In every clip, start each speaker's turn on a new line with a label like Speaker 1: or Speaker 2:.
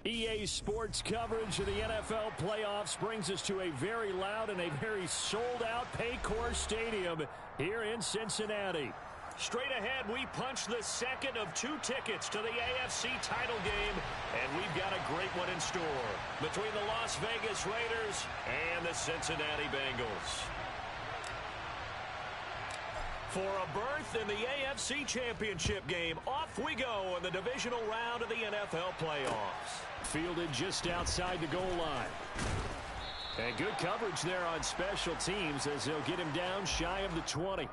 Speaker 1: EA Sports coverage of the NFL playoffs brings us to a very loud and a very sold-out Paycor Stadium here in Cincinnati. Straight ahead, we punch the second of 2 tickets to the AFC title game, and we've got a great one in store between the Las Vegas Raiders and the Cincinnati Bengals. For a berth in the AFC Championship game, off we go in the divisional round of the NFL playoffs. Fielded just outside the goal line. And good coverage there on special teams as they'll get him down shy of the 20.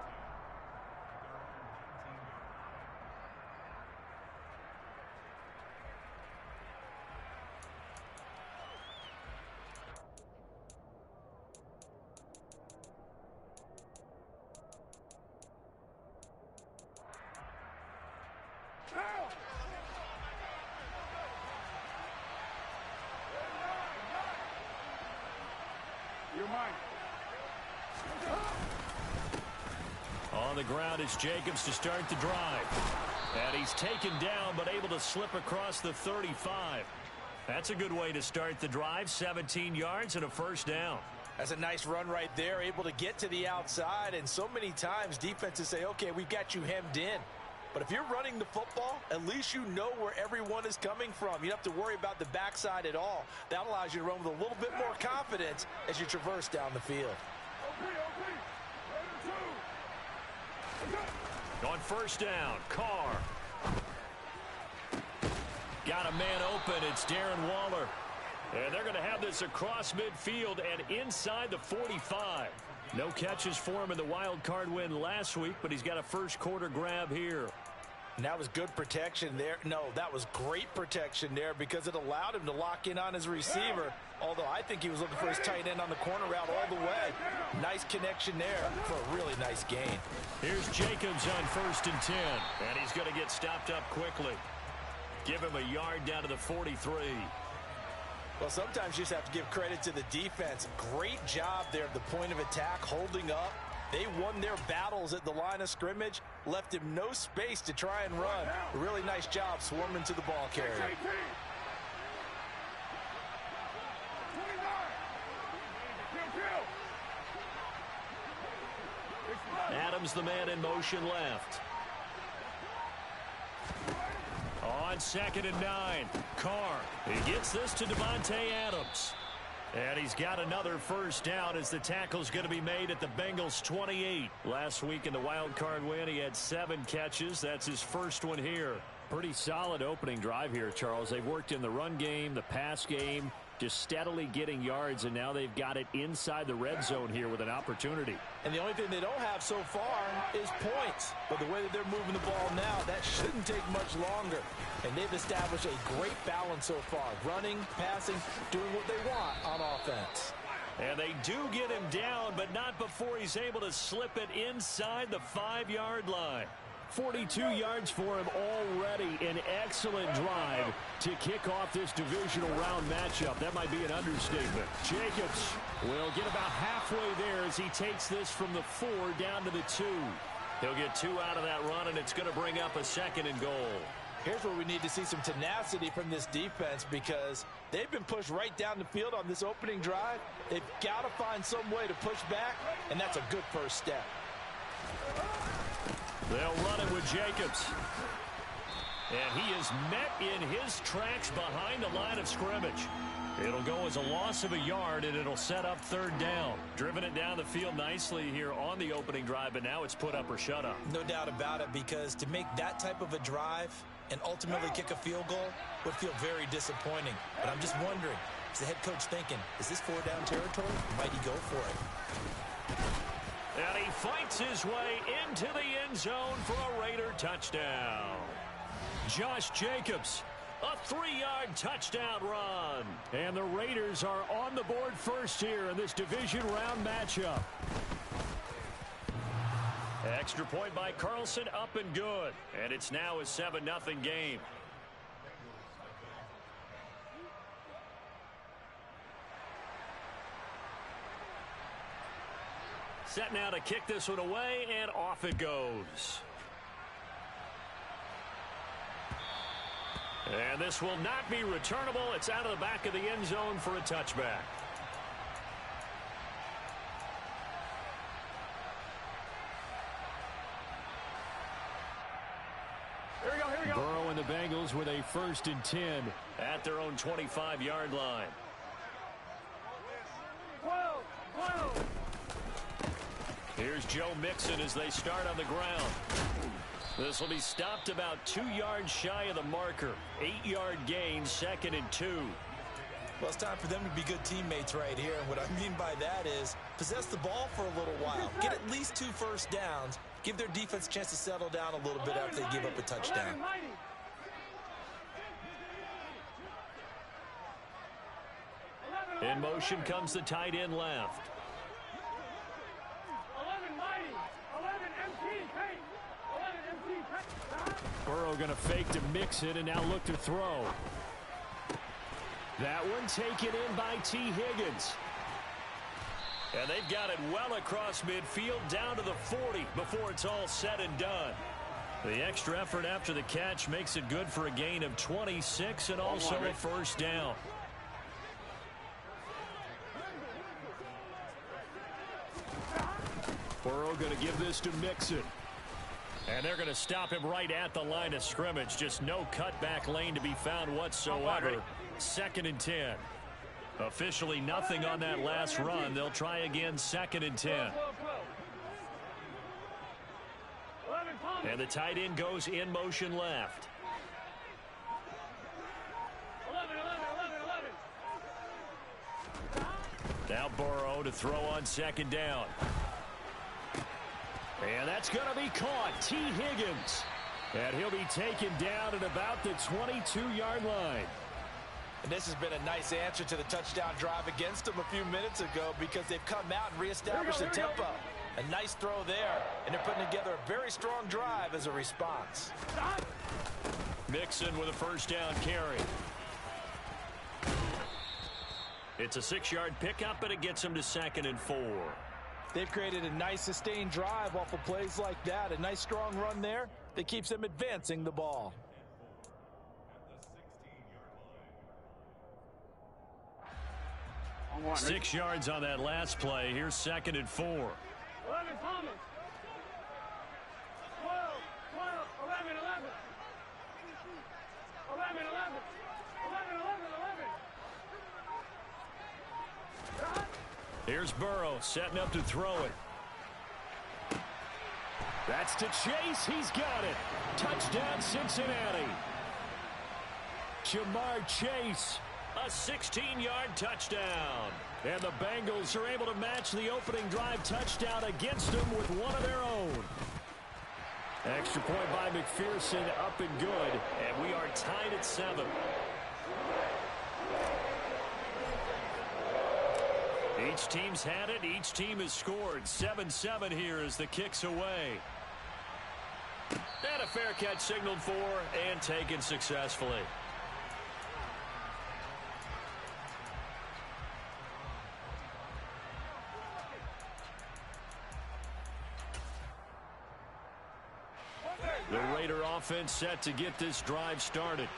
Speaker 1: On the ground is Jacobs to start the drive. And he's taken down but able to slip across the 35. That's a good way to start the drive. 17 yards and a first down.
Speaker 2: That's a nice run right there, able to get to the outside. And so many times defenses say, okay, we've got you hemmed in. But if you're running the football, at least you know where everyone is coming from. You don't have to worry about the backside at all. That allows you to run with a little bit more confidence as you traverse down the field.
Speaker 1: On first down, Carr. Got a man open. It's Darren Waller. And they're going to have this across midfield and inside the 45. No catches for him in the wild card win last week, but he's got a first quarter grab here.
Speaker 2: And that was good protection there. No, that was great protection there because it allowed him to lock in on his receiver, although I think he was looking for his tight end on the corner route all the way. Nice connection there for a really nice gain.
Speaker 1: Here's Jacobs on 1st and 10, and he's going to get stopped up quickly. Give him a yard down to the 43.
Speaker 2: Well, sometimes you just have to give credit to the defense. Great job there at the point of attack, holding up. They won their battles at the line of scrimmage, left him no space to try and run. A really nice job swarming to the ball carrier.
Speaker 1: Adams, the man in motion left. On 2nd and 9, Carr. He gets this to Devontae Adams. And he's got another first down as the tackle's going to be made at the Bengals 28. Last week in the wild card win, he had 7 catches. That's his first one here. Pretty solid opening drive here, Charles. They've worked in the run game, the pass game, just steadily getting yards, and now they've got it inside the red zone here with an opportunity.
Speaker 2: And the only thing they don't have so far is points. But the way that they're moving the ball now, that shouldn't take much longer. And they've established a great balance so far. Running, passing, doing what they want on offense.
Speaker 1: And they do get him down, but not before he's able to slip it inside the 5-yard line. 42 yards for him already. An excellent drive to kick off this divisional round matchup. That might be an understatement. Jacobs will get about halfway there as he takes this from the 4 down to the 2. He'll get 2 out of that run, and it's going to bring up a 2nd and goal.
Speaker 2: Here's where we need to see some tenacity from this defense because they've been pushed right down the field on this opening drive. They've got to find some way to push back, and that's a good first step.
Speaker 1: They'll run it with Jacobs. And he is met in his tracks behind the line of scrimmage. It'll go as a loss of a yard, and it'll set up 3rd down. Driven it down the field nicely here on the opening drive, but now it's put up or shut up.
Speaker 2: No doubt about it, because to make that type of a drive and ultimately kick a field goal would feel very disappointing. But I'm just wondering, is the head coach thinking, is this 4-down territory? Might he go for it?
Speaker 1: And he fights his way into the end zone for a Raider touchdown. Josh Jacobs, a 3-yard touchdown run. And the Raiders are on the board first here in this division round matchup. Extra point by Carlson, up and good. And it's now a 7-0 game. Set now to kick this one away, and off it goes. And this will not be returnable. It's out of the back of the end zone for a touchback. Here we go. Burrow and the Bengals with a 1st and 10 at their own 25-yard line. 12. Here's Joe Mixon as they start on the ground. This will be stopped about 2 yards shy of the marker. 8-yard gain, 2nd and 2.
Speaker 2: Well, it's time for them to be good teammates right here. And what I mean by that is possess the ball for a little while. Get at least 2 first downs. Give their defense a chance to settle down a little bit after they give up a touchdown.
Speaker 1: In motion comes the tight end left. Burrow going to fake to Mixon and now look to throw. That one taken in by T. Higgins. And they've got it well across midfield down to the 40 before it's all said and done. The extra effort after the catch makes it good for a gain of 26 and also a 1st down. Burrow going to give this to Mixon. And they're going to stop him right at the line of scrimmage. Just no cutback lane to be found whatsoever. 2nd and 10. Officially nothing on that last run. They'll try again 2nd and 10. And the tight end goes in motion left. 11. Now Burrow to throw on 2nd down. And that's going to be caught. T. Higgins. And he'll be taken down at about the 22-yard line.
Speaker 2: And this has been a nice answer to the touchdown drive against them a few minutes ago because they've come out and reestablished the tempo. A nice throw there, and they're putting together a very strong drive as a response.
Speaker 1: Mixon with a 1st down carry. It's a 6-yard pickup, but it gets him to 2nd and 4.
Speaker 2: They've created a nice sustained drive off of plays like that. A nice strong run there that keeps them advancing the ball.
Speaker 1: On 6 yards on that last play. Here's 2nd and 4. 11, Thomas. 12, 11, 11. 11, 11. 11, 11, 11. Here's Burrow setting up to throw it. That's to Chase. He's got it. Touchdown, Cincinnati. Jamar Chase. A 16-yard touchdown. And the Bengals are able to match the opening drive touchdown against them with one of their own. Extra point by McPherson, up and good. And we are tied at 7. Each team's had it. Each team has scored. 7-7 here as the kick's away. And a fair catch signaled for and taken successfully. The Raider offense set to get this drive started.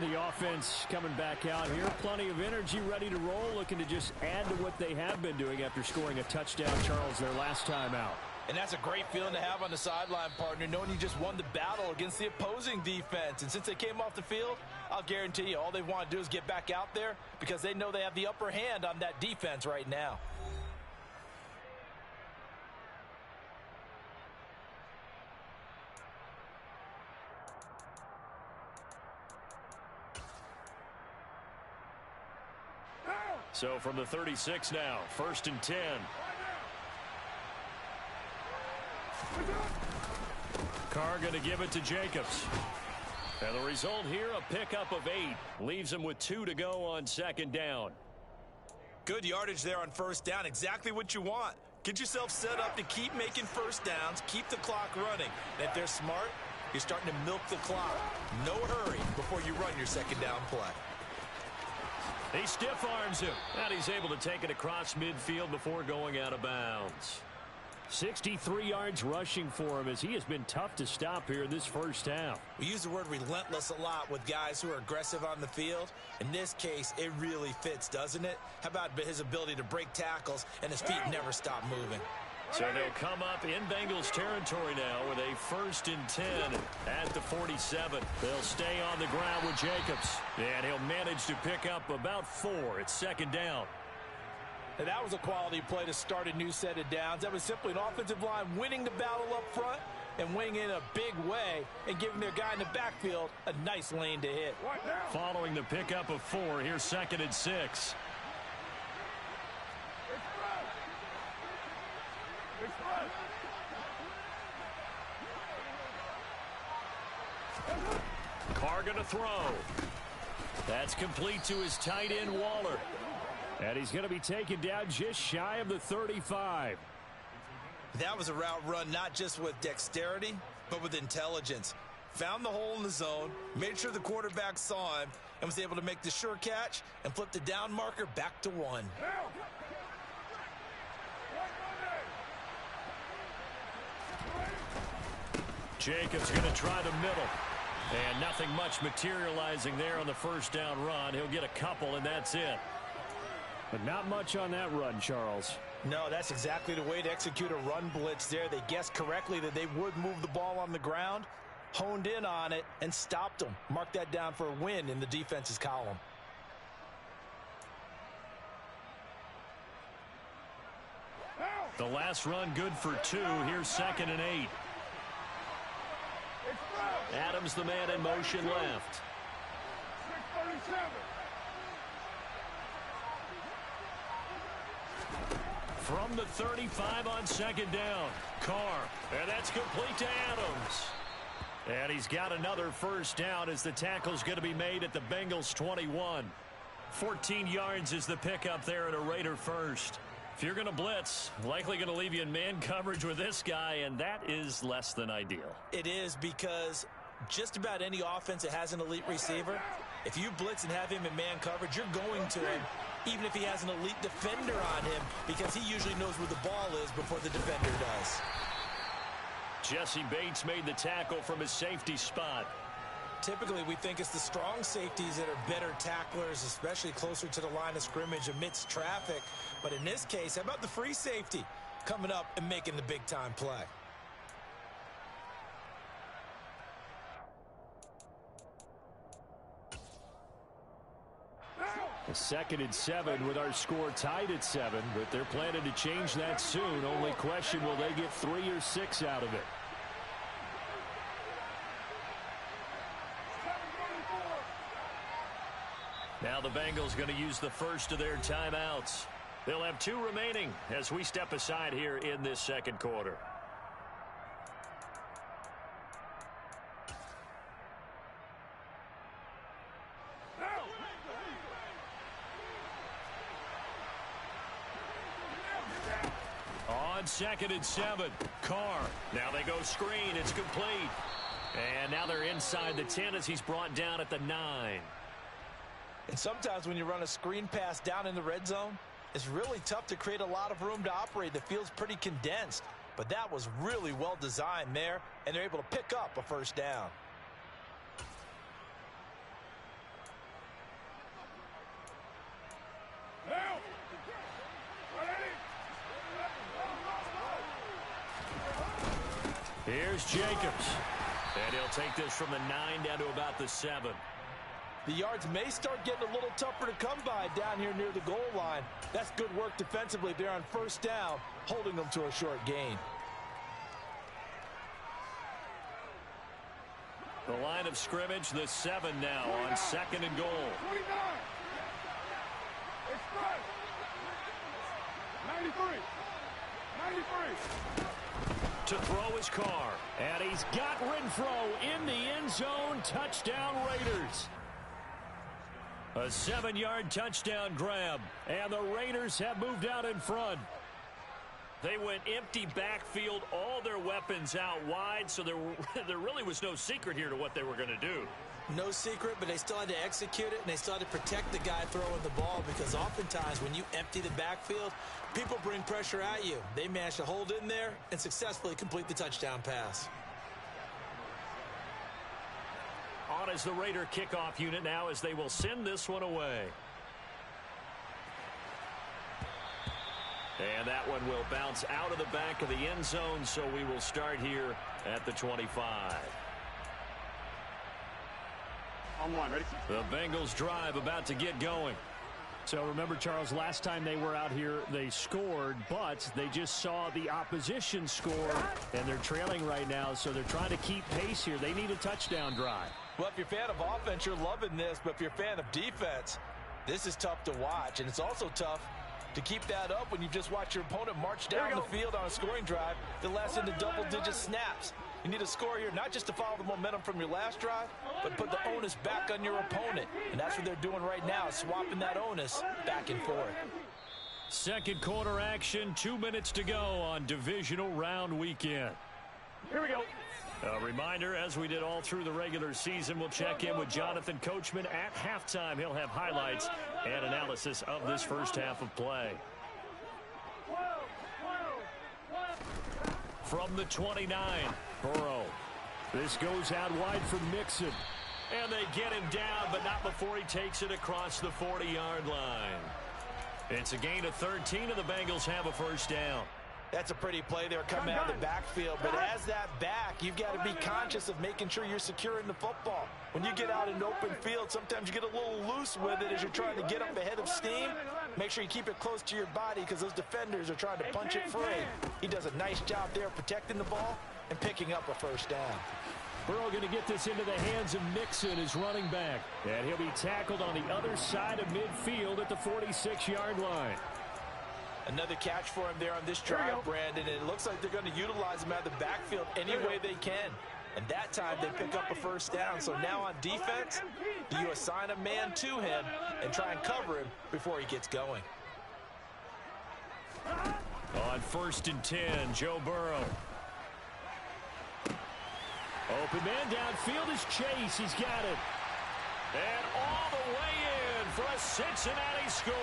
Speaker 1: The offense coming back out here. Plenty of energy, ready to roll, looking to just add to what they have been doing after scoring a touchdown, Charles, their last time out.
Speaker 2: And that's a great feeling to have on the sideline, partner, knowing you just won the battle against the opposing defense. And since they came off the field, I'll guarantee you all they want to do is get back out there because they know they have the upper hand on that defense right now.
Speaker 1: So from the 36 now, 1st and 10. Carr going to give it to Jacobs. And the result here, a pickup of 8. Leaves him with 2 to go on 2nd down.
Speaker 2: Good yardage there on 1st down. Exactly what you want. Get yourself set up to keep making 1st downs, keep the clock running. And if they're smart, you're starting to milk the clock. No hurry before you run your 2nd down play.
Speaker 1: He stiff arms him, and he's able to take it across midfield before going out of bounds. 63 yards rushing for him as he has been tough to stop here in this first half.
Speaker 2: We use the word relentless a lot with guys who are aggressive on the field. In this case, it really fits, doesn't it? How about his ability to break tackles and his feet never stop moving?
Speaker 1: So they'll come up in Bengals territory now with a 1st and 10 at the 47. They'll stay on the ground with Jacobs, and he'll manage to pick up about 4 at 2nd down.
Speaker 2: And that was a quality play to start a new set of downs. That was simply an offensive line winning the battle up front and winning in a big way and giving their guy in the backfield a nice lane to hit.
Speaker 1: Following the pickup of 4, here's 2nd and 6. Carr going to throw. That's complete to his tight end, Waller. And he's going to be taken down just shy of the 35.
Speaker 2: That was a route run not just with dexterity, but with intelligence. Found the hole in the zone, made sure the quarterback saw him, and was able to make the sure catch and flip the down marker back to 1.
Speaker 1: Jacobs going to try the middle. And nothing much materializing there on the 1st down run. He'll get a couple, and that's it. But not much on that run, Charles.
Speaker 2: No, that's exactly the way to execute a run blitz there. They guessed correctly that they would move the ball on the ground, honed in on it, and stopped them. Mark that down for a win in the defense's column.
Speaker 1: The last run good for 2. Here's 2nd and 8. Adams, the man in motion left. From the 35 on 2nd down. Carr. And that's complete to Adams. And he's got another 1st down as the tackle's going to be made at the Bengals 21. 14 yards is the pickup there at a Raider 1st. If you're going to blitz, likely going to leave you in man coverage with this guy, and that is less than ideal.
Speaker 2: It is, because just about any offense that has an elite receiver, if you blitz and have him in man coverage, you're going to him, even if he has an elite defender on him, because he usually knows where the ball is before the defender does.
Speaker 1: Jesse Bates made the tackle from his safety spot.
Speaker 2: Typically, we think it's the strong safeties that are better tacklers, especially closer to the line of scrimmage amidst traffic. But in this case, how about the free safety coming up and making the big-time play?
Speaker 1: A 2nd and 7 with our score tied at 7, but they're planning to change that soon. Only question, will they get 3 or 6 out of it? Now the Bengals going to use the first of their timeouts. They'll have 2 remaining as we step aside here in this 2nd quarter. On 2nd and 7, Carr. Now they go screen. It's complete. And now they're inside the 10 as he's brought down at the 9.
Speaker 2: And sometimes when you run a screen pass down in the red zone, it's really tough to create a lot of room to operate. The field's pretty condensed. But that was really well designed there, and they're able to pick up a 1st down.
Speaker 1: Here's Jacobs. And he'll take this from the 9 down to about the 7.
Speaker 2: The yards may start getting a little tougher to come by down here near the goal line. That's good work defensively there on 1st down, holding them to a short gain.
Speaker 1: The line of scrimmage, the 7 now on 2nd and goal. 93. To throw his Carr. And he's got Renfro in the end zone. Touchdown Raiders. A 7-yard touchdown grab. And the Raiders have moved out in front. They went empty backfield, all their weapons out wide, so there really was no secret here to what they were going to do.
Speaker 2: No secret, but they still had to execute it, and they still had to protect the guy throwing the ball, because oftentimes when you empty the backfield, people bring pressure at you. They managed to hold in there and successfully complete the touchdown pass.
Speaker 1: On is the Raider kickoff unit now as they will send this one away. And that one will bounce out of the back of the end zone, so we will start here at the 25.
Speaker 3: On one, ready?
Speaker 1: The Bengals drive about to get going.
Speaker 4: So remember, Charles, last time they were out here, they scored, but they just saw the opposition score, and they're trailing right now, so they're trying to keep pace here. They need a touchdown drive.
Speaker 2: Well, if you're a fan of offense, you're loving this, but if you're a fan of defense, this is tough to watch, and it's also tough to keep that up when you just watch your opponent march down the field on a scoring drive that lasts into double-digit snaps. You need a score here, not just to follow the momentum from your last drive, but put the onus back on your opponent. And that's what they're doing right now, swapping that onus back and forth.
Speaker 1: Second quarter action, 2 minutes to go on Divisional Round weekend.
Speaker 3: Here we go.
Speaker 1: A reminder, as we did all through the regular season, we'll check in with Jonathan Coachman at halftime. He'll have highlights and analysis of this first half of play. From the 29, Burrow. This goes out wide for Mixon. And they get him down, but not before he takes it across the 40-yard line. It's a gain of 13, and the Bengals have a first down.
Speaker 2: That's a pretty play there coming out of the backfield. But as that back, you've got to be conscious of making sure you're securing the football. When you get out in open field, sometimes you get a little loose with it as you're trying to get up ahead of steam. Make sure you keep it close to your body because those defenders are trying to punch it free. He does a nice job there protecting the ball and picking up a first down.
Speaker 4: Burrow going to get this into the hands of Mixon, his running back. And he'll be tackled on the other side of midfield at the 46-yard line.
Speaker 2: Another catch for him there on this drive, Brandon. And it looks like they're going to utilize him out of the backfield any way they can. And that time they pick up a first down. So now on defense, do you assign a man to him and try and cover him before he gets going?
Speaker 1: On 1st and 10, Joe Burrow.
Speaker 4: Open man downfield is Chase. He's got it.
Speaker 1: And all the way in for a Cincinnati score.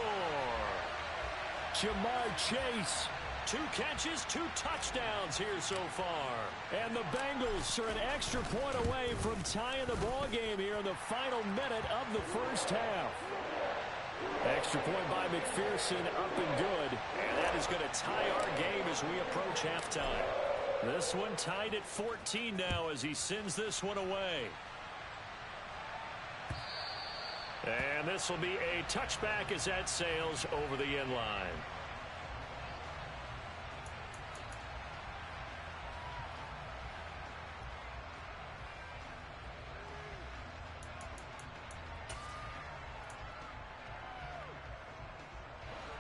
Speaker 4: Jamar Chase.
Speaker 1: 2 catches, 2 touchdowns here so far.
Speaker 4: And the Bengals are an extra point away from tying the ball game here in the final minute of the first half.
Speaker 1: Extra point by McPherson, up and good. And that is going to tie our game as we approach halftime. This one tied at 14 now as he sends this one away. And this will be a touchback as that sails over the end line.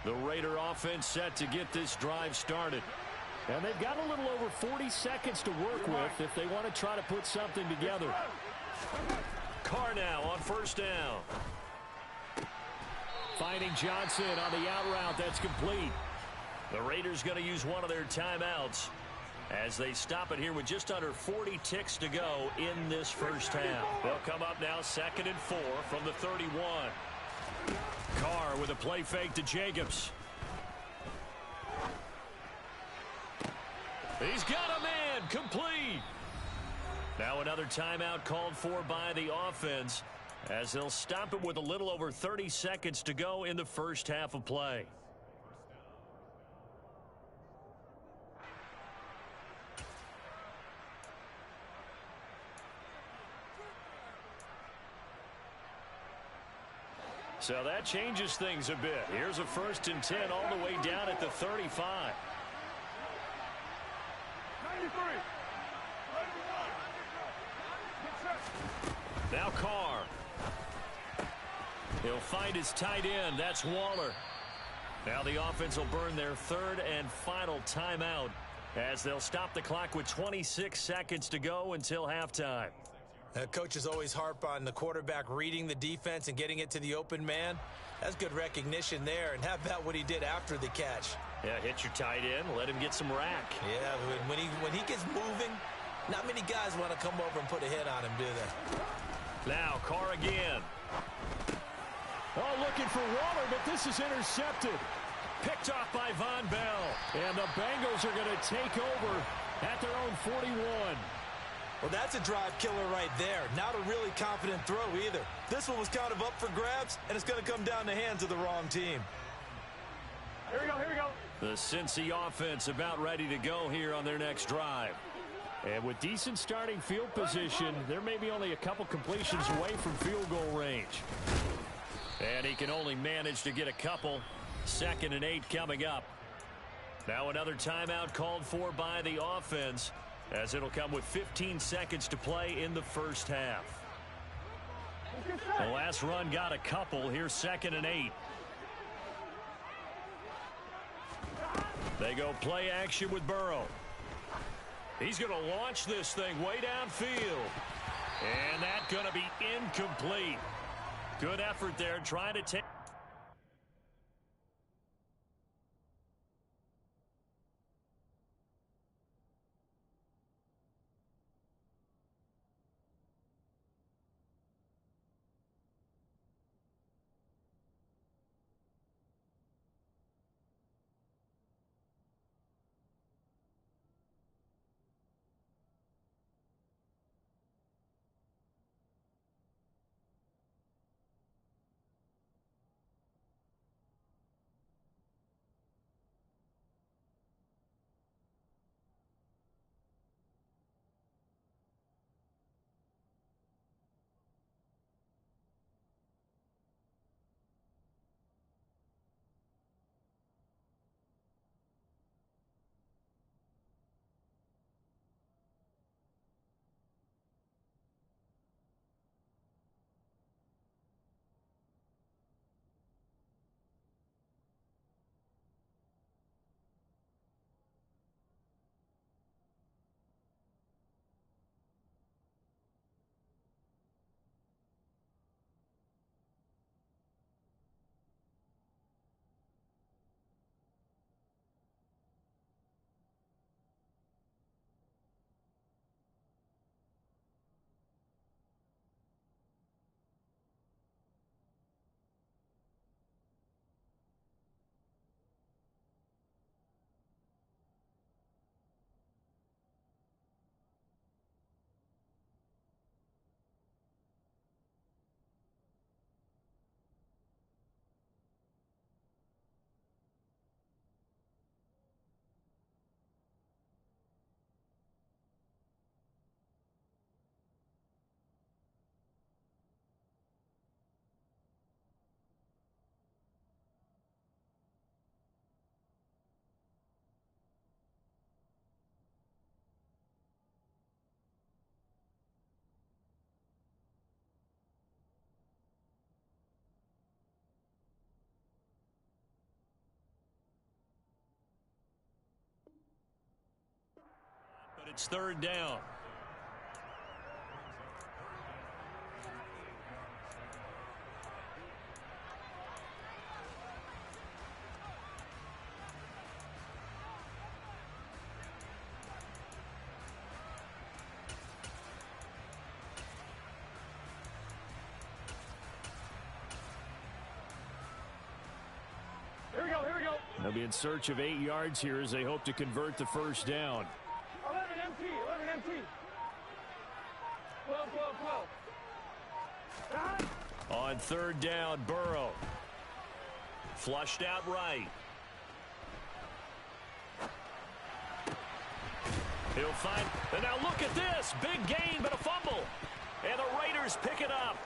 Speaker 1: The Raider offense set to get this drive started.
Speaker 4: And they've got a little over 40 seconds to work with if they want to try to put something together.
Speaker 1: Carr now on first down.
Speaker 4: Finding Johnson on the out route. That's complete.
Speaker 1: The Raiders going to use one of their timeouts as they stop it here with just under 40 ticks to go in this first half. They'll come up now 2nd and 4 from the 31. Carr with a play fake to Jacobs. He's got a man, complete. Now another timeout called for by the offense as they'll stop it with a little over 30 seconds to go in the first half of play. So that changes things a bit. Here's a 1st and 10 all the way down at the 35. Now Carr. He'll find his tight end. That's Waller. Now the offense will burn their 3rd and final timeout as they'll stop the clock with 26 seconds to go until halftime.
Speaker 2: Coaches always harp on the quarterback reading the defense and getting it to the open man. That's good recognition there. And how about what he did after the catch?
Speaker 1: Yeah, hit your tight end, let him get some rack.
Speaker 2: Yeah, when he gets moving, not many guys want to come over and put a hit on him, do they?
Speaker 1: Now, Carr again.
Speaker 4: Oh, looking for Waller, but this is intercepted.
Speaker 1: Picked off by Von Bell.
Speaker 4: And the Bengals are going to take over at their own 41.
Speaker 2: Well, that's a drive killer right there. Not a really confident throw either. This one was kind of up for grabs, and it's going to come down the hands of the wrong team.
Speaker 3: Here we go, here we go.
Speaker 1: The Cincy offense about ready to go here on their next drive.
Speaker 4: And with decent starting field position, there may be only a couple completions away from field goal range.
Speaker 1: And he can only manage to get a couple. 2nd and 8 coming up. Now another timeout called for by the offense, as it'll come with 15 seconds to play in the first half. The last run got a couple. Here's 2nd and 8. They go play action with Burrow. He's going to launch this thing way downfield. And that's going to be incomplete. Good effort there trying to take. But it's 3rd down.
Speaker 3: Here we go, here we go.
Speaker 4: They'll be in search of 8 yards here as they hope to convert the first down.
Speaker 3: 11 MT, 11 MT. 12, 12, 12.
Speaker 1: On 3rd down, Burrow. Flushed out right. He'll find, and now look at this. Big gain, but a fumble. And the Raiders pick it up.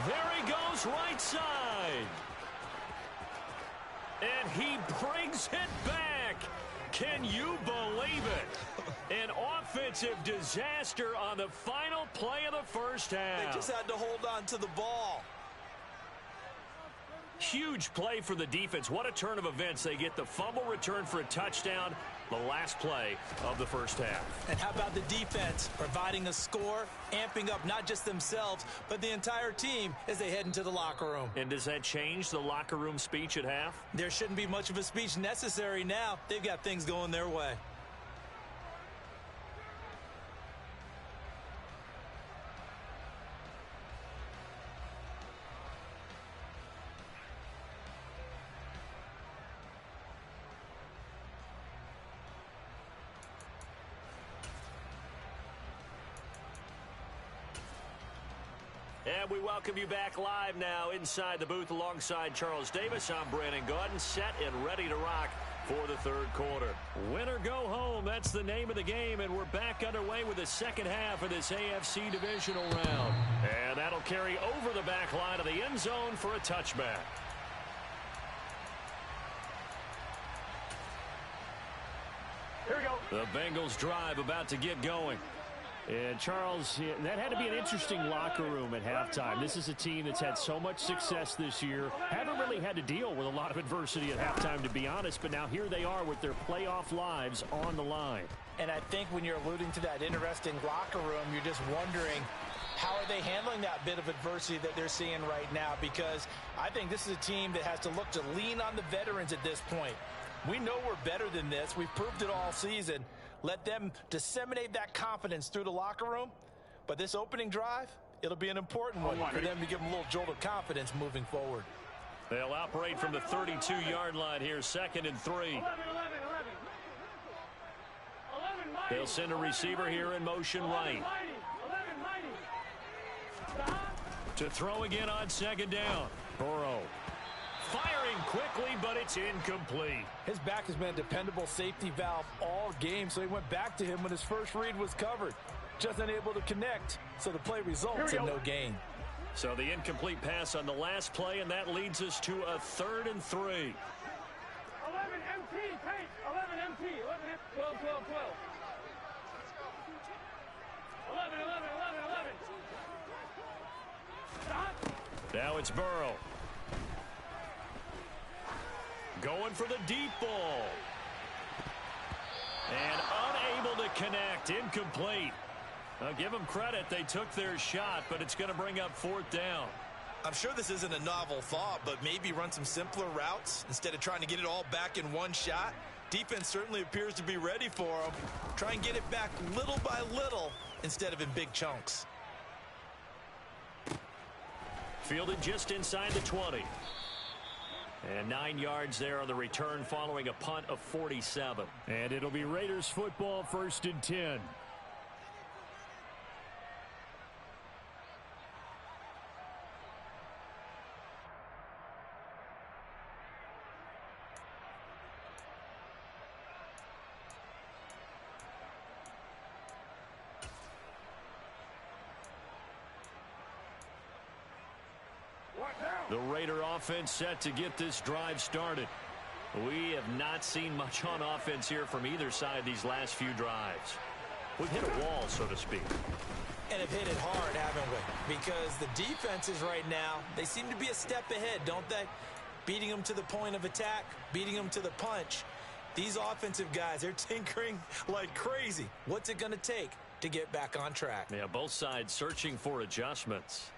Speaker 1: There he goes, right side. And he brings it back. Can you believe it? An offensive disaster on the final play of the first half.
Speaker 2: They just had to hold on to the ball.
Speaker 1: Huge play for the defense. What a turn of events. They get the fumble return for a touchdown, the last play of the first half.
Speaker 2: And how about the defense providing a score, amping up not just themselves, but the entire team as they head into the locker room.
Speaker 1: And does that change the locker room speech at half?
Speaker 2: There shouldn't be much of a speech necessary now. They've got things going their way.
Speaker 1: And we welcome you back live now inside the booth alongside Charles Davis. I'm Brandon Gaudin, set and ready to rock for the third quarter. Win or go home, that's the name of the game, and we're back underway with the second half of this AFC Divisional round. And that'll carry over the back line of the end zone for a touchback.
Speaker 3: Here we go.
Speaker 1: The Bengals drive about to get going.
Speaker 4: And, Charles, that had to be an interesting locker room at halftime. This is a team that's had so much success this year. Haven't really had to deal with a lot of adversity at halftime, to be honest. But now here they are with their playoff lives on the line.
Speaker 2: And I think when you're alluding to that interesting locker room, you're just wondering, how are they handling that bit of adversity that they're seeing right now? Because I think this is a team that has to look to lean on the veterans at this point. We know we're better than this. We've proved it all season. Let them disseminate that confidence through the locker room. But this opening drive, it'll be an important one for them to give them a little jolt of confidence moving forward.
Speaker 1: They'll operate from the 32-yard line here, 2nd and 3.
Speaker 3: 11, mighty.
Speaker 1: They'll send a receiver here in motion right.
Speaker 3: 11, mighty. Stop.
Speaker 1: To throw again on 2nd down. Burrow. Firing quickly, but it's incomplete.
Speaker 2: His back has been a dependable safety valve all game, so he went back to him when his first read was covered. Just unable to connect, so the play results in no gain.
Speaker 1: So the incomplete pass on the last play, and that leads us to a 3rd and 3.
Speaker 3: 11 MT, Tate. 11 MT. 12. 11. Stop.
Speaker 1: Now it's Burrow. Going for the deep ball. And unable to connect. Incomplete. I'll give them credit. They took their shot, but it's going to bring up 4th down.
Speaker 5: I'm sure this isn't a novel thought, but maybe run some simpler routes instead of trying to get it all back in one shot. Defense certainly appears to be ready for them. Try and get it back little by little instead of in big chunks.
Speaker 1: Fielded just inside the 20. And 9 yards there on the return following a punt of 47.
Speaker 4: And it'll be Raiders football, 1st and 10.
Speaker 1: The Raider offense set to get this drive started. We have not seen much on offense here from either side these last few drives. We've hit a wall, so to speak.
Speaker 2: And have hit it hard, haven't we? Because the defenses right now, they seem to be a step ahead, don't they? Beating them to the point of attack, beating them to the punch. These offensive guys, they're tinkering like crazy. What's it going to take to get back on track?
Speaker 1: Yeah, both sides searching for adjustments.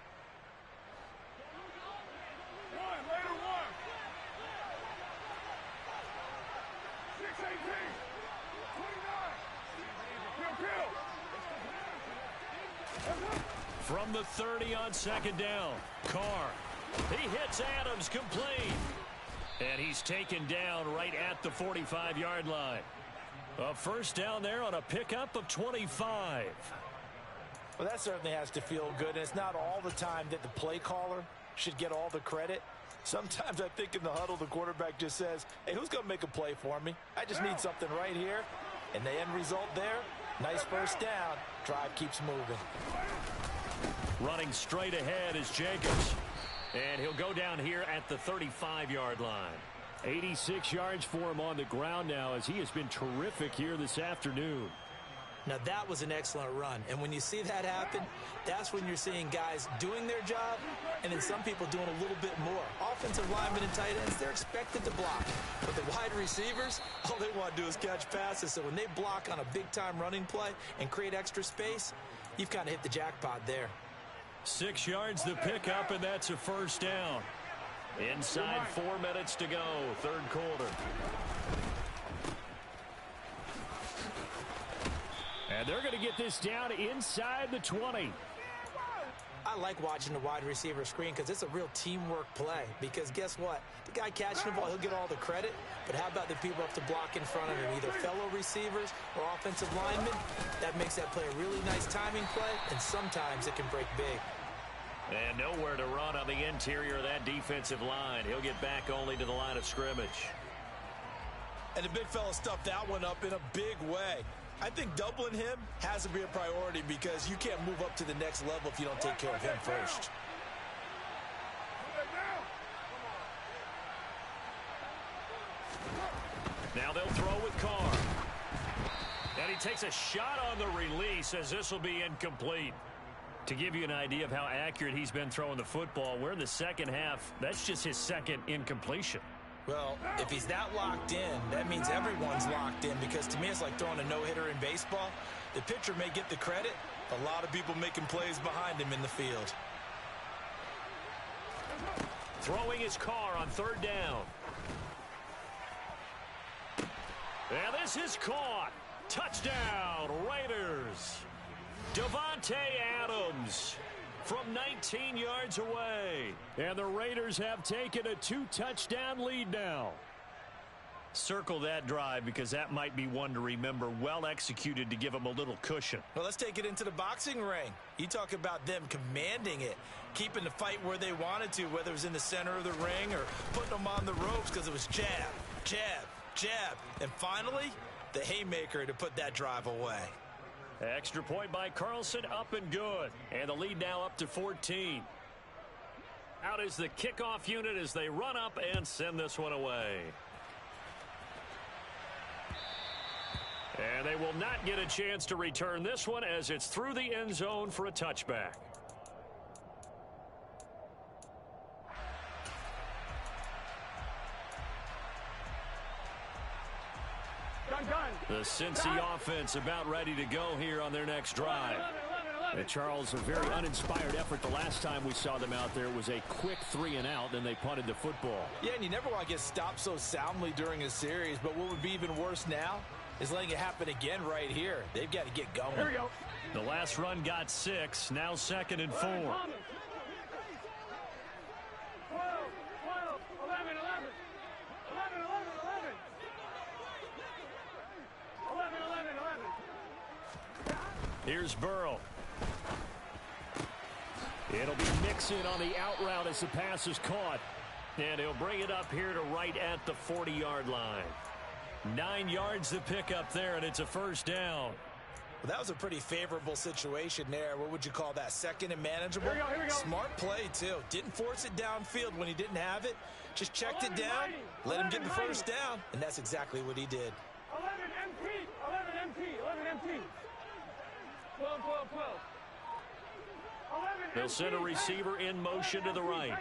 Speaker 1: From the 30 on 2nd down. Carr. He hits Adams complete. And he's taken down right at the 45-yard line. A 1st down there on a pickup of 25.
Speaker 2: Well, that certainly has to feel good. And it's not all the time that the play caller should get all the credit. Sometimes I think in the huddle, the quarterback just says, hey, who's going to make a play for me? I just need something right here. And the end result there, nice 1st down. Drive keeps moving.
Speaker 1: Running straight ahead is Jacobs. And he'll go down here at the 35-yard line.
Speaker 4: 86 yards for him on the ground now, as he has been terrific here this afternoon.
Speaker 2: Now, that was an excellent run. And when you see that happen, that's when you're seeing guys doing their job and then some people doing a little bit more. Offensive linemen and tight ends, they're expected to block. But the wide receivers, all they want to do is catch passes. So when they block on a big-time running play and create extra space, you've kind of hit the jackpot there.
Speaker 1: 6 yards the pickup, and that's a first down. Inside 4 minutes to go, third quarter. And they're going to get this down inside the 20.
Speaker 2: I like watching the wide receiver screen because it's a real teamwork play. Because guess what? The guy catching the ball, he'll get all the credit. But how about the people up to block in front of him, either fellow receivers or offensive linemen? That makes that play a really nice timing play, and sometimes it can break big.
Speaker 1: And nowhere to run on the interior of that defensive line. He'll get back only to the line of scrimmage.
Speaker 5: And the big fella stuffed that one up in a big way. I think doubling him has to be a priority because you can't move up to the next level if you don't take care of him first.
Speaker 1: Now they'll throw with Carr. And he takes a shot on the release as this will be incomplete. To give you an idea of how accurate he's been throwing the football, we're in the second half. That's just his second incompletion.
Speaker 2: Well, if he's that locked in, that means everyone's locked in because to me it's like throwing a no-hitter in baseball. The pitcher may get the credit, a lot of people making plays behind him in the field.
Speaker 1: Throwing his Carr on third down. And this is caught. Touchdown, Raiders. Davante Adams from 19 yards away. And the Raiders have taken a 2-touchdown lead now. Circle that drive because that might be one to remember. Well executed to give them a little cushion.
Speaker 5: Well, let's take it into the boxing ring. You talk about them commanding it, keeping the fight where they wanted to, whether it was in the center of the ring or putting them on the ropes because it was jab, jab, jab. And finally, the haymaker to put that drive away.
Speaker 1: Extra point by Carlson, up and good. And the lead now up to 14. Out is the kickoff unit as they run up and send this one away. And they will not get a chance to return this one as it's through the end zone for a touchback. The Cincy offense about ready to go here on their next drive.
Speaker 4: And Charles, a very uninspired effort the last time we saw them out there. It was a quick 3-and-out, then they punted the football.
Speaker 2: Yeah, and you never want to get stopped so soundly during a series, but what would be even worse now is letting it happen again right here. They've got to get going.
Speaker 3: Here we go.
Speaker 1: The last run got 6, now 2nd and 4.
Speaker 3: 12, 12, 11, 11. 11, 11, 11. 11, 11, 11.
Speaker 1: Here's Burrow. It'll be Mixon on the out route as the pass is caught. And he'll bring it up here to right at the 40-yard line. 9 yards to pick up there, and it's a first down.
Speaker 5: Well, that was a pretty favorable situation there. What would you call that? Second and manageable?
Speaker 3: Here we go.
Speaker 5: Smart play, too. Didn't force it downfield when he didn't have it. Just checked it down, let him get the first down, and that's exactly what he did.
Speaker 3: 11 MT, 11 MT, 11 MT. 12, 12, 12. 11
Speaker 1: They'll send a receiver in motion to the right.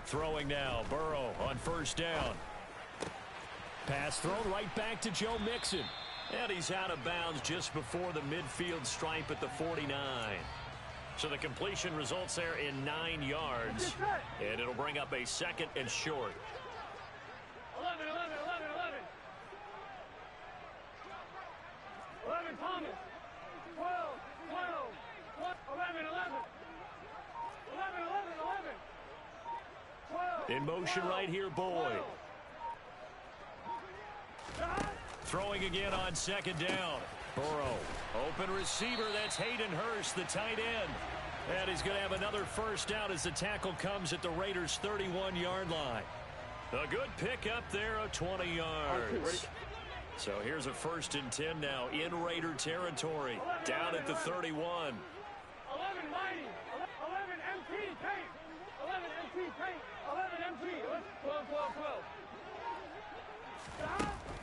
Speaker 1: Throwing now, Burrow on first down. Pass thrown right back to Joe Mixon. And he's out of bounds just before the midfield stripe at the 49. So the completion results there in 9 yards. And it'll bring up a 2nd and short.
Speaker 3: 11, 11, 11, 11. 11 Thomas. 12, 12, 11, 11. 11, 11, 11. 12.
Speaker 1: In motion right here, Boyd. Throwing again on 2nd down. Burrow, open receiver, that's Hayden Hurst, the tight end. And he's going to have another first down as the tackle comes at the Raiders' 31-yard line. A good pickup there of 20 yards. So here's a 1st and 10 now in Raider territory, down at the 31.
Speaker 3: 11 mighty. 11 MT tank. 11 MT tank. 11 MT. 12, 12, 12.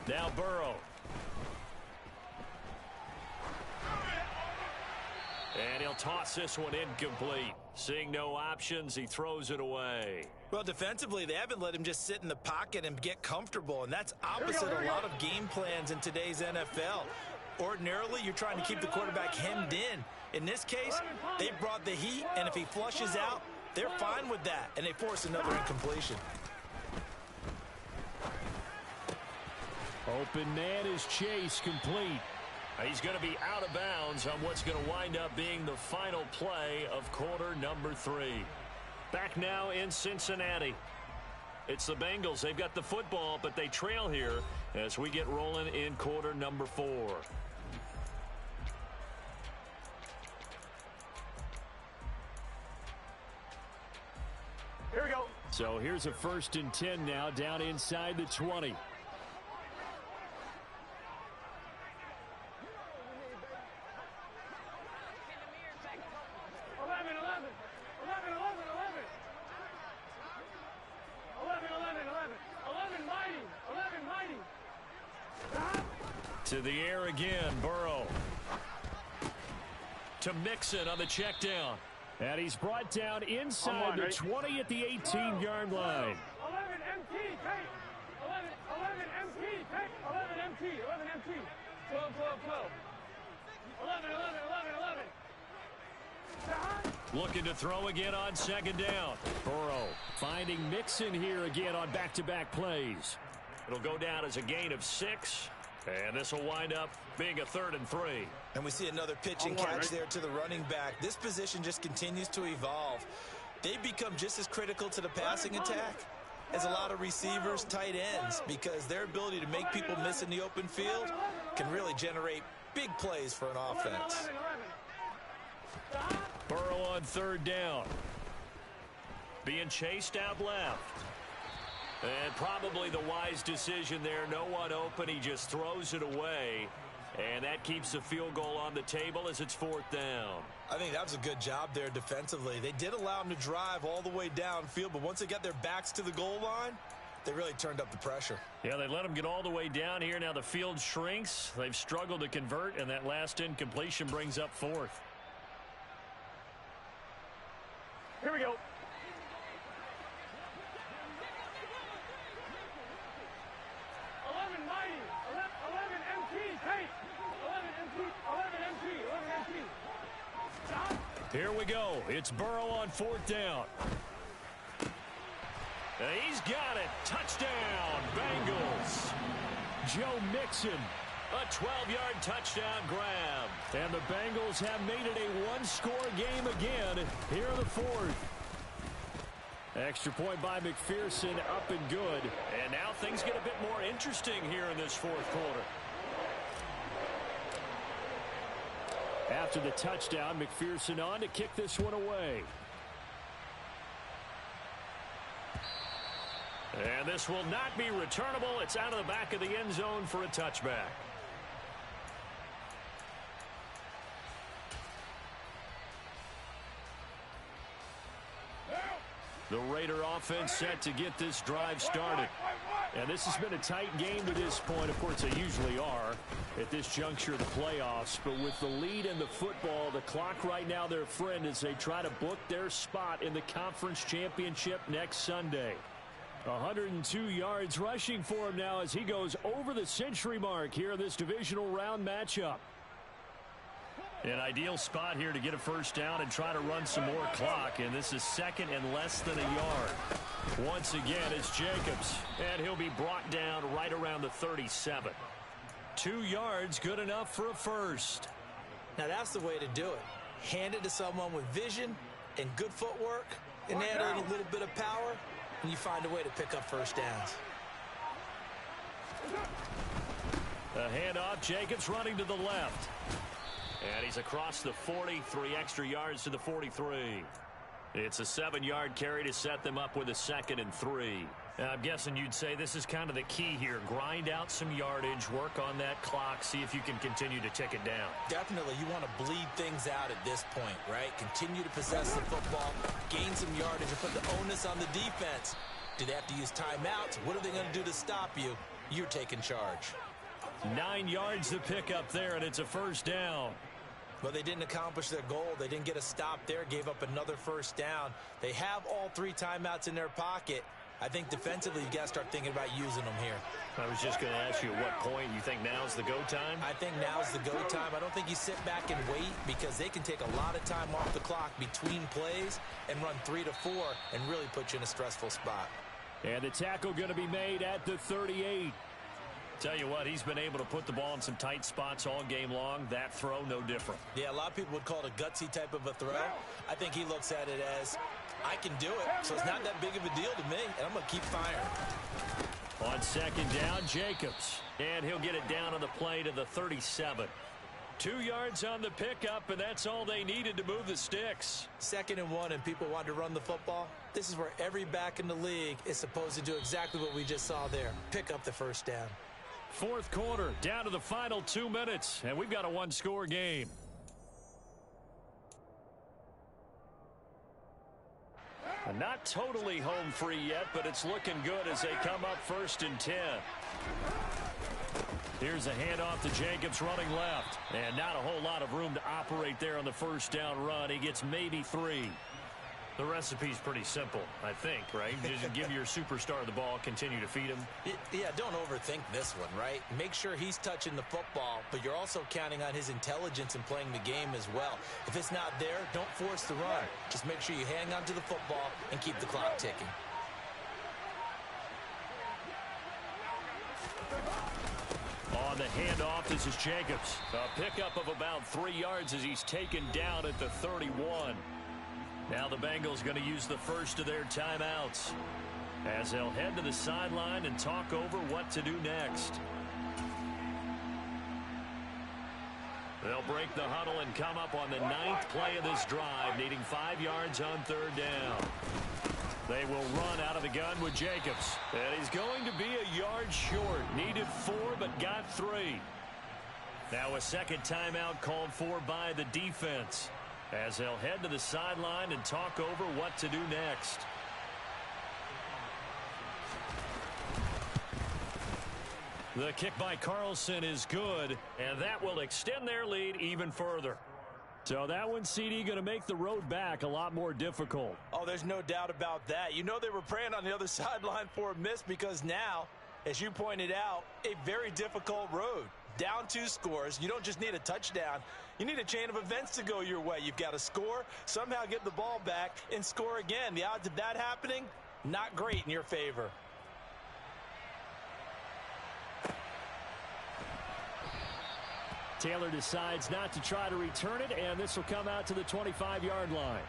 Speaker 1: Now Burrow And he'll toss this one incomplete. Seeing no options, he throws it away.
Speaker 5: Well, defensively, they haven't let him just sit in the pocket and get comfortable, and that's opposite a lot of game plans in today's NFL. Ordinarily, you're trying to keep the quarterback hemmed in. In this case, they brought the heat, and if he flushes out, they're fine with that, and they force another incompletion.
Speaker 4: Open man is Chase, complete.
Speaker 1: He's going to be out of bounds on what's going to wind up being the final play of quarter number 3. Back now in Cincinnati. It's the Bengals. They've got the football, but they trail here as we get rolling in quarter number 4.
Speaker 3: Here we go.
Speaker 4: So here's a 1st and 10 now, down inside the 20.
Speaker 3: 11 mighty.
Speaker 1: To the air again, Burrow. To Mixon on the check down.
Speaker 4: And he's brought down inside the 20 at the 18-yard line.
Speaker 3: 11 MT, take. 11 MT, take. 11 MT. 12. 11.
Speaker 1: Looking to throw again on 2nd down.
Speaker 4: Burrow finding Mixon here again on back-to-back plays.
Speaker 1: It'll go down as a gain of 6. And this will wind up being a 3rd and 3.
Speaker 5: And we see another pitch and catch there to the running back. This position just continues to evolve. They become just as critical to the passing attack as a lot of receivers, tight ends, because their ability to make people miss in the open field can really generate big plays for an offense.
Speaker 1: Burrow on 3rd down. Being chased out left. And probably the wise decision there. No one open. He just throws it away. And that keeps the field goal on the table as it's 4th down.
Speaker 5: I think that was a good job there defensively. They did allow him to drive all the way downfield, but once they got their backs to the goal line, they really turned up the pressure.
Speaker 1: Yeah, they let him get all the way down here. Now the field shrinks. They've struggled to convert, and that last incompletion brings up 4th.
Speaker 3: Here we go. 11 mighty. 11 MT, take. 11 MT. Stop.
Speaker 1: Here we go. It's Burrow on 4th down. And he's got it. Touchdown, Bengals.
Speaker 4: Joe Mixon.
Speaker 1: A 12-yard touchdown grab.
Speaker 4: And the Bengals have made it a one-score game again here in the 4th. Extra point by McPherson, up and good.
Speaker 1: And now things get a bit more interesting here in this 4th quarter.
Speaker 4: After the touchdown, McPherson on to kick this one away.
Speaker 1: And this will not be returnable. It's out of the back of the end zone for a touchback. The Raider offense set to get this drive started. And this has been a tight game to this point. Of course, they usually are at this juncture of the playoffs. But with the lead in the football, the clock right now their friend as they try to book their spot in the conference championship next Sunday. 102 yards rushing for him now as he goes over the century mark here in this divisional round matchup. An ideal spot here to get a 1st down and try to run some more clock. And this is 2nd and less than a yard. Once again, it's Jacobs. And he'll be brought down right around the 37. 2 yards, good enough for a 1st.
Speaker 5: Now that's the way to do it. Hand it to someone with vision and good footwork, and add in a little bit of power, and you find a way to pick up 1st downs.
Speaker 1: The handoff, Jacobs running to the left. And he's across the 40, 3 extra yards to the 43. It's a 7-yard carry to set them up with a 2nd and 3. I'm guessing you'd say this is kind of the key here. Grind out some yardage, work on that clock, see if you can continue to tick it down.
Speaker 5: Definitely, you want to bleed things out at this point, right? Continue to possess the football, gain some yardage, and put the onus on the defense. Do they have to use timeouts? What are they going to do to stop you? You're taking charge.
Speaker 1: 9 yards to pick up there, and it's a 1st down.
Speaker 2: Well, they didn't accomplish their goal. They didn't get a stop there, gave up another first down. They have all 3 timeouts in their pocket. I think defensively you got to start thinking about using them here.
Speaker 4: I was just going to ask you at what point you think now's the go time?
Speaker 2: I think now's the go time. I don't think you sit back and wait because they can take a lot of time off the clock between plays and run 3 to 4 and really put you in a stressful spot.
Speaker 4: And the tackle going to be made at the 38.
Speaker 1: Tell you what, he's been able to put the ball in some tight spots all game long. That throw, no different.
Speaker 2: Yeah, a lot of people would call it a gutsy type of a throw. I think he looks at it as, I can do it, so it's not that big of a deal to me, and I'm going to keep firing.
Speaker 1: On second down, Jacobs. And he'll get it down on the play to the 37. 2 yards on the pickup, and that's all they needed to move the sticks.
Speaker 2: 2nd and 1, and people want to run the football. This is where every back in the league is supposed to do exactly what we just saw there. Pick up the first down.
Speaker 1: 4th quarter, down to the final 2 minutes, and we've got a 1-score game. Not totally home free yet, but it's looking good as they come up 1st and 10. Here's a handoff to Jacobs running left. And not a whole lot of room to operate there on the first down run. He gets maybe 3. The recipe's pretty simple, I think, right? Just give your superstar the ball, continue to feed him.
Speaker 2: Yeah, don't overthink this one, right? Make sure he's touching the football, but you're also counting on his intelligence in playing the game as well. If it's not there, don't force the run. Just make sure you hang on to the football and keep the clock ticking.
Speaker 1: On the handoff, this is Jacobs. A pickup of about 3 yards as he's taken down at the 31. Now the Bengals going to use the first of their timeouts as they'll head to the sideline and talk over what to do next. They'll break the huddle and come up on the 9th play of this drive, needing 5 yards on 3rd down. They will run out of the gun with Jacobs. And he's going to be a yard short. Needed 4, but got 3. Now a second timeout called for by the defense as they'll head to the sideline and talk over what to do next. The kick by Carlson is good, and that will extend their lead even further. So that one, CD, going to make the road back a lot more difficult.
Speaker 2: Oh, there's no doubt about that. You know they were praying on the other sideline for a miss because now, as you pointed out, a very difficult road. Down 2 scores. You don't just need a touchdown. You need a chain of events to go your way. You've got to score, somehow get the ball back, and score again. The odds of that happening, not great in your favor.
Speaker 1: Taylor decides not to try to return it, and this will come out to the 25-yard line.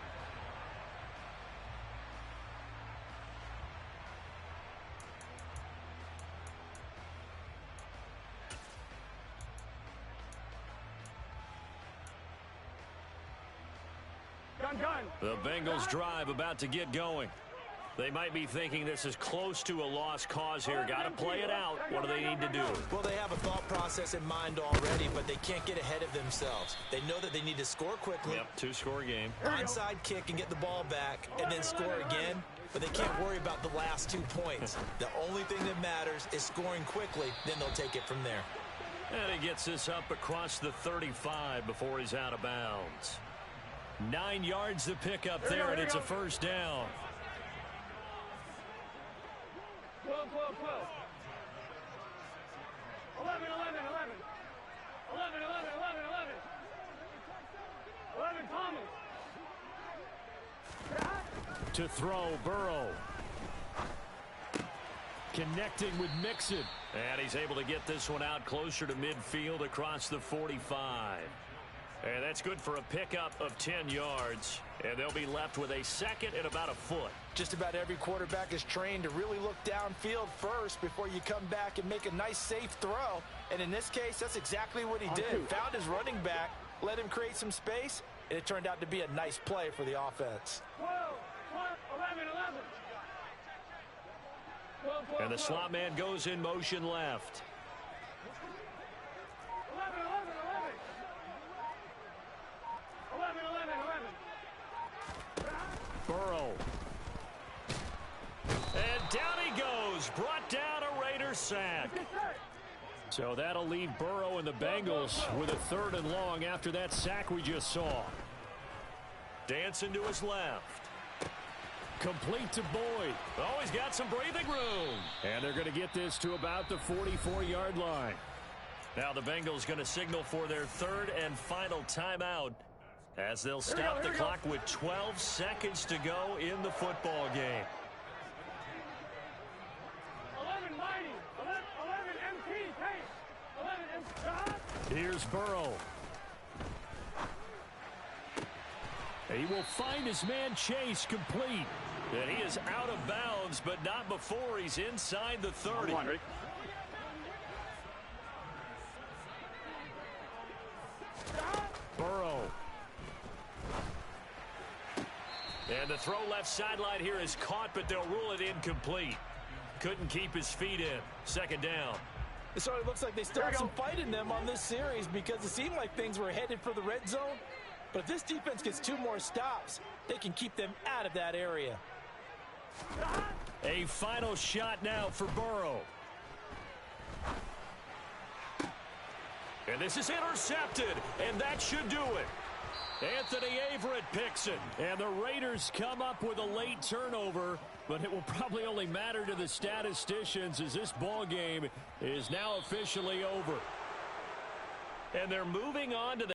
Speaker 1: The Bengals drive about to get going. They might be thinking this is close to a lost cause here. Got to play it out. What do they need to do?
Speaker 2: Well, they have a thought process in mind already, but they can't get ahead of themselves. They know that they need to score quickly.
Speaker 1: Yep, 2-score game.
Speaker 2: Onside kick and get the ball back and then score again. But they can't worry about the last 2 points. The only thing that matters is scoring quickly. Then they'll take it from there.
Speaker 1: And he gets this up across the 35 before he's out of bounds. 9 yards to pick up there, and it's a first down.
Speaker 3: 12, 12, 12. 11, 11, 11. 11, 11, 11, 11. 11, Thomas.
Speaker 1: To throw, Burrow. Connecting with Mixon. And he's able to get this one out closer to midfield across the 45. And that's good for a pickup of 10 yards. And they'll be left with a second and about a foot.
Speaker 2: Just about every quarterback is trained to really look downfield first before you come back and make a nice, safe throw. And in this case, that's exactly what he did. Found his running back, let him create some space, and it turned out to be a nice play for the offense.
Speaker 3: 12, 11, 11. 12, 12,
Speaker 1: And the slot man goes in motion left.
Speaker 3: 11, 11, 11. 11, 11, 11.
Speaker 1: Burrow. And down he goes. Brought down a Raider sack.
Speaker 4: So that'll leave Burrow and the Bengals with a 3rd and long after that sack we just saw.
Speaker 1: Dancing to his left.
Speaker 4: Complete to Boyd.
Speaker 1: Oh, he's got some breathing room.
Speaker 4: And they're going to get this to about the 44-yard line.
Speaker 1: Now the Bengals going to signal for their 3rd and final timeout as they'll stop the clock with 12 seconds to go in the football game.
Speaker 3: 11 mighty, 11 MT, tape, 11 MT.
Speaker 4: Here's Burrow. He will find his man Chase complete.
Speaker 1: And he is out of bounds, but not before he's inside the 30.
Speaker 4: Burrow.
Speaker 1: And the throw left sideline here is caught, but they'll rule it incomplete. Couldn't keep his feet in. 2nd down.
Speaker 2: It sort of looks like they still have some fight in them on this series because it seemed like things were headed for the red zone. But if this defense gets 2 more stops, they can keep them out of that area.
Speaker 1: A final shot now for Burrow. And this is intercepted, and that should do it. Anthony Averett picks it.
Speaker 4: And the Raiders come up with a late turnover, but it will probably only matter to the statisticians as this ball game is now officially over.
Speaker 1: And they're moving on to the